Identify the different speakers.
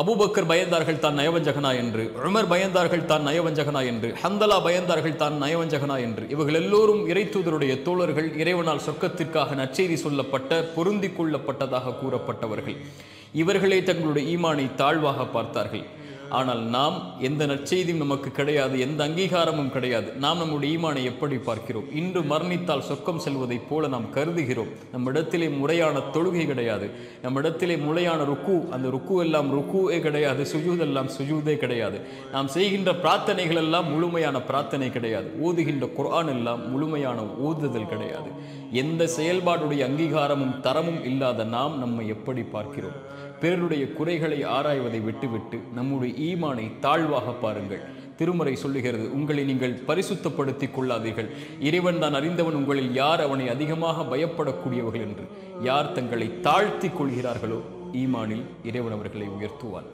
Speaker 1: Abu Bakr பயந்தார்கள் தான் நயவஞ்சகனா என்று, உமர் பயந்தார்கள் தான் நயவஞ்சகனா என்று, ஹந்தலா பயந்தார்கள் தான் நயவஞ்சகனா என்று. இவர்கள் எல்லோரும் இறைத்தூதருடைய தோழர்கள், இறைவனால் சொர்க்கத்திற்காக நற்செய்தி சொல்லப்பட்ட பொருந்திக் கொள்ளப்பட்டதாக கூறப்பட்டவர்கள். இவர்களே தங்களுடைய ஈமானை தாழ்வாக பார்த்தார்கள். ஆனால் நாம் எந்த நற்செய்தியும் நமக்கு கிடையாது, எந்த அங்கீகாரமும் கிடையாது. நாம் நம்முடைய ஈமானை எப்படி பார்க்கிறோம்? இன்று மரணித்தால் சொர்க்கம் செல்வதைப் போல நாம் கருதுகிறோம். நம்மிடத்திலே முறையான தொழுகை கிடையாது, நம்மிடத்திலே முறையான ருக்கு, அந்த ருக்கு எல்லாம் ருக்குவே கிடையாது, சுஜூத் எல்லாம் சுஜூதே கிடையாது. நாம் செய்கின்ற பிரார்த்தனைகள் எல்லாம் முழுமையான பிரார்த்தனை கிடையாது, ஓதுகின்ற குர்ஆன் எல்லாம் முழுமையான ஓதுதல் கிடையாது. எந்த செயல்பாடுடைய அங்கீகாரமும் தரமும் இல்லாத நாம் நம்மை எப்படி பார்க்கிறோம்? பிறருடைய குறைகளை ஆராய்வதை விட்டுவிட்டு நம்முடைய ஈமானை தாழ்வாக பாருங்கள். திருமறை சொல்லுகிறது, உங்களை நீங்கள் பரிசுத்தப்படுத்திக் கொள்ளாதீர்கள், இறைவன் தான் அறிந்தவன் உங்களில் யார் அவனை அதிகமாக பயப்படக்கூடியவர்கள் என்று. யார் தங்களை தாழ்த்தி கொள்கிறார்களோ ஈமானில் இறைவன் அவர்களை உயர்த்துவான்.